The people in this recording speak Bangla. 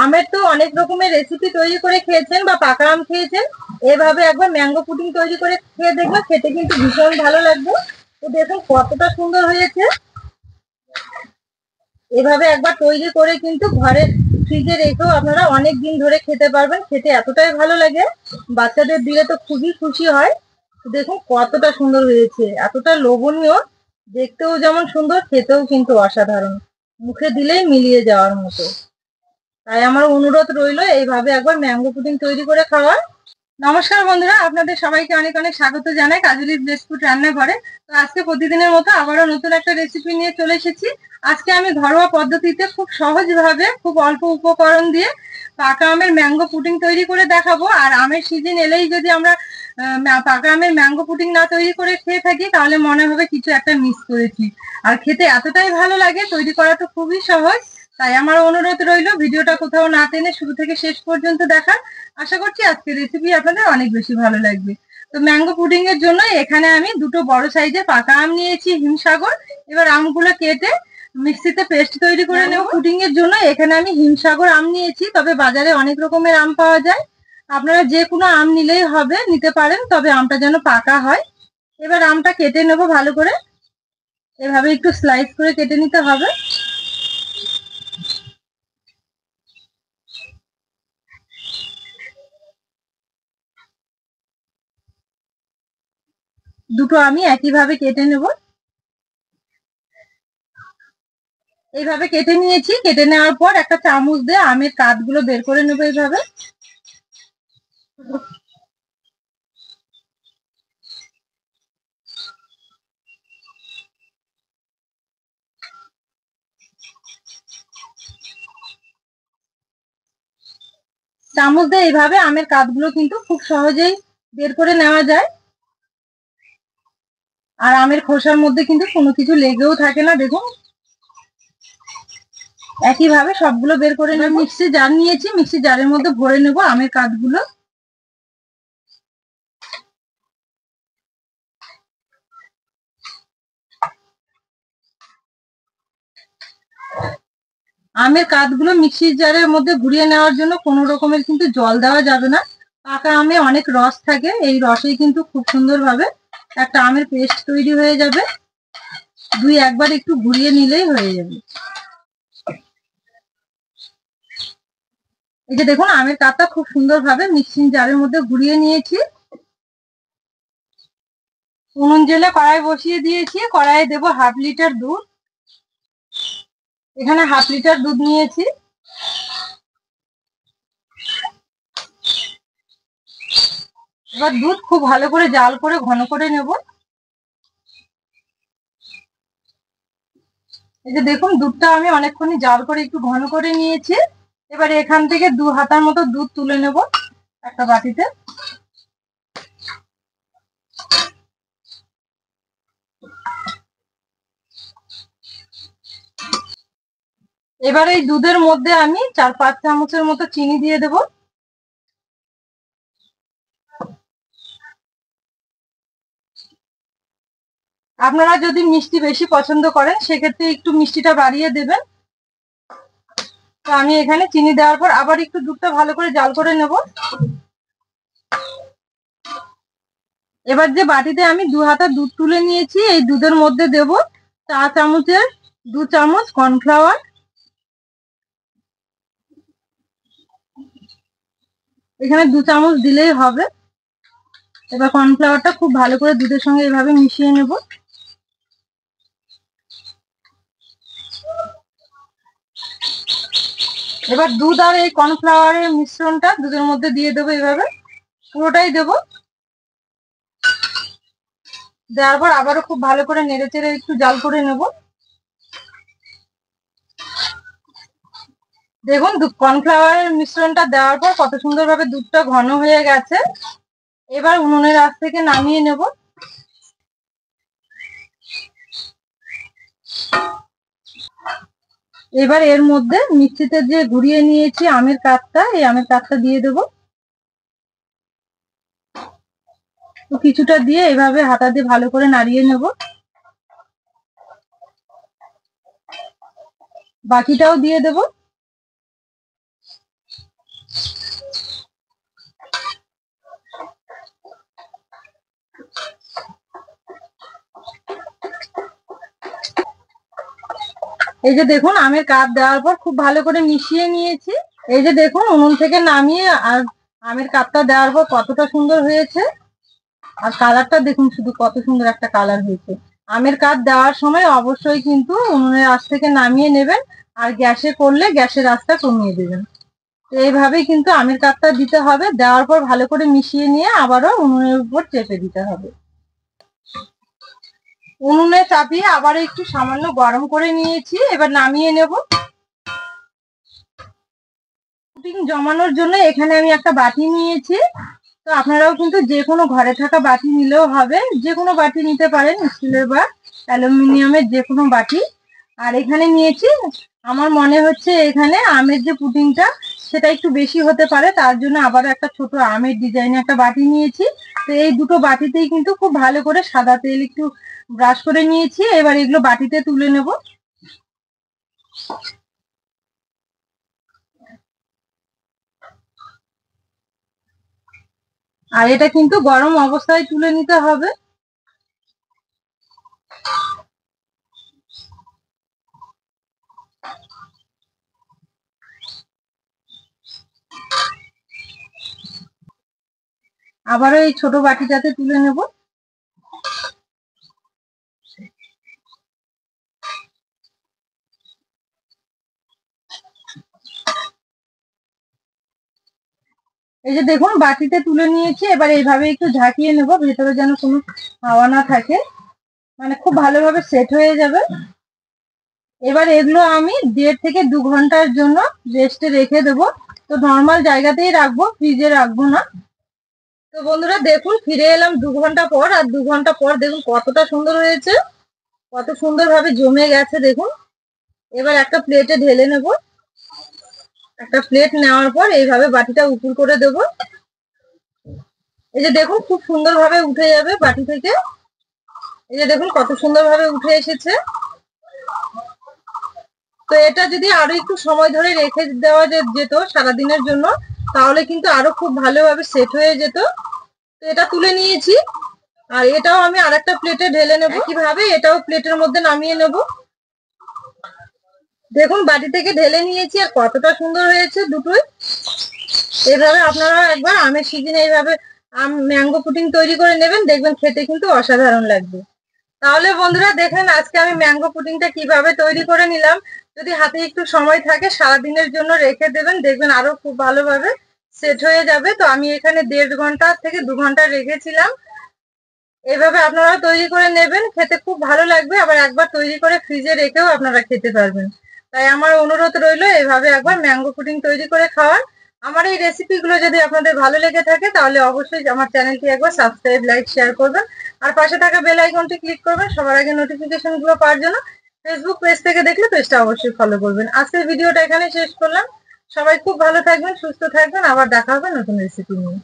আমের তো অনেক রকমের রেসিপি তৈরি করে খেয়েছেন বা পাকা আম খেয়েছেন, এভাবে একবার ম্যাঙ্গো পুডিং তৈরি করে খেয়ে দেখবেন, খেতে কিন্তু ভীষণ ভালো লাগবে। তো দেখুন কতটা সুন্দর হয়েছে। এভাবে একবার তৈরি করে কিন্তু ঘরে ফ্রিজে রেখেও আপনারা অনেক দিন ধরে খেতে পারবেন, খেতে এতটাই ভালো লাগে, বাচ্চাদের দিলে তো খুবই খুশি হয়। তো দেখুন কতটা সুন্দর হয়েছে, এতটা লোভনীয়, দেখতেও যেমন সুন্দর, খেতেও কিন্তু অসাধারণ, মুখে দিলেই মিলিয়ে যাওয়ার মতো। তাই আমার অনুরোধ রইলো এইভাবে একবার ম্যাঙ্গো পুডিং তৈরি করে খাওয়ার। নমস্কার বন্ধুরা, আপনাদের সবাইকে অনেক অনেক স্বাগত জানাই কাজলির বেস্ট ফুড রান্নাঘরে। তো আজকে প্রতিদিনের মতো আবারও নতুন একটা রেসিপি নিয়ে চলে এসেছি। আজকে আমি ঘরোয়া পদ্ধতিতে খুব সহজভাবে খুব অল্প উপকরণ দিয়ে পাকা আমের ম্যাঙ্গো পুডিং তৈরি করে দেখাবো। আর আমের সিজন এলেই যদি আমরা পাকা আমের ম্যাঙ্গো পুডিং না তৈরি করে খেয়ে থাকি তাহলে মনে হবে কিছু একটা মিস করেছি। আর খেতে এতটাই ভালো লাগে, তৈরি করা তো খুবই সহজ। তাই আমার অনুরোধ রইলো ভিডিওটা কোথাও না টেনে শুরু থেকে শেষ পর্যন্ত দেখার। আশা করছি আজকের রেসিপি আপনাদের অনেক বেশি ভালো লাগবে। তো ম্যাঙ্গো পুডিং এর জন্য এখানে আমি দুটো বড় সাইজের পাকা আম নিয়েছি, হিমসাগর। এবার আমগুলো কেটে মিক্সিতে পেস্ট তৈরি করে নেব। পুডিং এর জন্য এখানে আমি হিমসাগর আম নিয়েছি, তবে বাজারে অনেক রকমের আম পাওয়া যায়, আপনারা যে কোনো আম নিলেই হবে, নিতে পারেন, তবে আমটা যেন পাকা হয়। এবার আমটা কেটে নেব ভালো করে, এভাবে একটু স্লাইস করে কেটে নিতে হবে। দুটো আমি একইভাবে কেটে নেব। এইভাবে কেটে নিয়েছি, কেটে নেওয়ার পর একটা চামচ দিয়ে আমের কাঠগুলো বের করে নেবো এইভাবে। চামচ দিয়ে এইভাবে আমের কাঠগুলো কিন্তু খুব সহজেই বের করে নেওয়া যায়। আর আমের খোসার মধ্যে কিন্তু কোনো কিছু লেগেও থাকে না, দেখুন। একইভাবে সবগুলো বের করে নেব। মিক্সি জার নিয়েছি, মিক্সি জারের মধ্যে ভরে নেব আমের কাঠগুলো। আমের কাঠগুলো মিক্সির জারের মধ্যে ঘুরিয়ে নেওয়ার জন্য কোনো রকমের কিন্তু জল দেওয়া যাবে না। পাকা আমে অনেক রস থাকে, এই রসেই কিন্তু খুব সুন্দরভাবে একটা আমের পেস্ট তৈরি হয়ে যাবে। দুই একবার একটু ঘুরিয়ে নিলেই হয়ে যাবে। এই যে দেখুন আমের কাঠটা খুব সুন্দরভাবে মিক্সিং জারের মধ্যে ঘুরিয়ে নিয়েছি। উনুন জেলে কড়াই বসিয়ে দিয়েছি, কড়াইয়ে দেবো 1/2 লিটার দুধ। এখানে 1/2 লিটার দুধ নিয়েছি। এবার দুধ খুব ভালো করে জাল করে ঘন করে নেব। এই যে দেখুন দুধটা আমি অনেকক্ষণই জাল করে একটু ঘন করে নিয়েছি। এবার এখান থেকে 2 হাতার মতো দুধ তুলে নেব একটা বাটিতে। এবার এই দুধের মধ্যে আমি 4-5 চামচের মতো চিনি দিয়ে দেব। আপনারা যদি মিষ্টি বেশি পছন্দ করেন সেক্ষেত্রে একটু মিষ্টিটা বাড়িয়ে দেবেন। তো আমি এখানে চিনি দেওয়ার পর আবার একটু দুধটা ভালো করে জাল করে নেব। এবার যে বাটিতে আমি 2 হাতা দুধ তুলে নিয়েছি, এই দুধের মধ্যে দেব 4 চামচের 2 চামচ কর্নফ্লাওয়ার। এখানে 2 চামচ দিলেই হবে। এবার কর্নফ্লাওয়ারটা খুব ভালো করে দুধের সঙ্গে এইভাবে মিশিয়ে নেব। এবার দুধ আর এই কর্নফ্লাওয়ারের মিশ্রণটা দুধের মধ্যে দিয়ে দেবো, এইভাবে পুরোটাই দেব। দেওয়ার পর আবারও খুব ভালো করে নেড়ে চেড়ে একটু জাল করে নেব। দেখুন কর্নফ্লাওয়ারের মিশ্রণটা দেওয়ার পর কত সুন্দরভাবে দুধটা ঘন হয়ে গেছে। এবার উনুনের আঁচ থেকে নামিয়ে নেব। এবার এর মধ্যে মিক্সিতে যে ঘুরিয়ে নিয়েছি আমের কাঠটা, এই আমের কাঠটা দিয়ে দেব। তো কিছুটা দিয়ে এভাবে হাতা দিয়ে ভালো করে নাড়িয়ে নেব। বাকিটাও দিয়ে দেব। এই যে দেখুন আমের কাপ দেওয়ার পর খুব ভালো করে মিশিয়ে নিয়েছি। এই যে দেখুন উনুন থেকে নামিয়ে আর আমের কাপটা দেওয়ার পর কতটা সুন্দর হয়েছে। আর কালারটা দেখুন শুধু কত সুন্দর একটা কালার হয়েছে। আমের কাপ দেওয়ার সময় অবশ্যই কিন্তু উনুনের আঁচ থেকে নামিয়ে নেবেন, আর গ্যাসে করলে গ্যাসের আঁচটা কমিয়ে দেবেন। তো এইভাবেই কিন্তু আমের কাপটা দিতে হবে। দেওয়ার পর ভালো করে মিশিয়ে নিয়ে আবারও উনুনের উপর চেপে দিতে হবে। উনুনে চাপিয়ে আবার একটু সামান্য গরম করে নিয়েছি, এবার নামিয়ে নেব। পুডিং জমানোর জন্য এখানে আমি একটা বাটি নিয়েছি। তো আপনারাও কিন্তু যে কোনো ঘরে থাকা বাটি নিলেও হবে, যে কোনো বাটি নিতে পারেন, স্টিলের বা অ্যালুমিনিয়ামের যে কোনো বাটি। আর এখানে নিয়েছি, আমার মনে হচ্ছে এখানে আমের যে পুডিংটা সেটা একটু বেশি হতে পারে, তার জন্য আবার একটা ছোট আমের ডিজাইনে একটা বাটি নিয়েছি। তো এই দুটো বাটিতেই কিন্তু খুব ভালো করে সাদা তেল একটু ব্রাশ করে নিয়েছি। এবার এগুলো বাটিতে তুলে নেব। আর এটা কিন্তু গরম অবস্থায় তুলে নিতে হবে। আবারও এই ছোট বাটিটাতে তুলে নেব। এই যে দেখুন বাটিতে তুলে নিয়েছি। এবার এইভাবে একটু ঝাঁকিয়ে নেব, ভেতরে যেন কোনো হাওয়া না থাকে, মানে খুব ভালোভাবে সেট হয়ে যাবে। এবার এগুলো আমি 1.5 থেকে 2 ঘন্টার জন্য রেস্টে রেখে দেবো। তো নর্মাল জায়গাতেই রাখবো, ফ্রিজে রাখবো না। তো বন্ধুরা দেখুন ফিরে এলাম 2 ঘন্টা পর। আর 2 ঘন্টা পর দেখুন কতটা সুন্দর হয়েছে, কত সুন্দর ভাবে জমে গেছে দেখুন। এবার একটা প্লেটে ঢেলে নেব। একটা প্লেট নেওয়ার পর এইভাবে বাটিটা উপুর করে দেব। এই যে দেখুন খুব সুন্দর ভাবে উঠে যাবে বাটি থেকে। এই যে দেখুন কত সুন্দর ভাবে উঠে এসেছে। তো এটা যদি আরো একটু সময় ধরে রেখে দেওয়া যেত সারাদিনের জন্য, তাহলে কিন্তু আরো খুব ভালোভাবে সেট হয়ে যেত। তো এটা তুলে নিয়েছি। আর এটাও আমি আরেকটা প্লেটে ঢেলে নেব। কিভাবে এটাও প্লেটের মধ্যে নামিয়ে নেব। দেখুন বাটি থেকে ঢেলে নিয়েছি আর কতটা সুন্দর হয়েছে দুটোই। এইভাবে আপনারা একবার আমের সিজনে এইভাবে ম্যাঙ্গো পুডিং তৈরি করে নেবেন, দেখবেন খেতে কিন্তু অসাধারণ লাগবে। তাহলে বন্ধুরা দেখেন আজকে আমি ম্যাঙ্গো পুডিংটা কিভাবে তৈরি করে নিলাম। যদি হাতে একটু সময় থাকে সারাদিনের জন্য রেখে দেবেন, দেখবেন আরো খুব ভালোভাবে সেট হয়ে যাবে। তো আমি এখানে 1.5 ঘন্টা থেকে 2 ঘন্টা রেখেছিলাম। এইভাবে আপনারা তৈরি করে নেবেন, খেতে খুব ভালো লাগবে। আবার একবার তৈরি করে ফ্রিজে রেখেও আপনারা খেতে পারবেন। তাই আমার অনুরোধ রইলো এভাবে একবার ম্যাঙ্গো পুডিং তৈরি করে খাওয়ার। আমার এই রেসিপিগুলো যদি আপনাদের ভালো লেগে থাকে তাহলে অবশ্যই আমার চ্যানেলটি একবার সাবস্ক্রাইব, লাইক, শেয়ার করবেন। আর পাশে থাকা বেল আইকনটি ক্লিক করবেন সবার আগে নোটিফিকেশন গুলো পাওয়ার জন্য। ফেসবুক পেজ থেকে দেখলে পেজটা অবশ্যই ফলো করবেন। আজকের ভিডিওটা এখানে শেষ করলাম। সবাই খুব ভালো থাকবেন, সুস্থ থাকবেন। আবার দেখা হবে নতুন রেসিপি নিয়ে।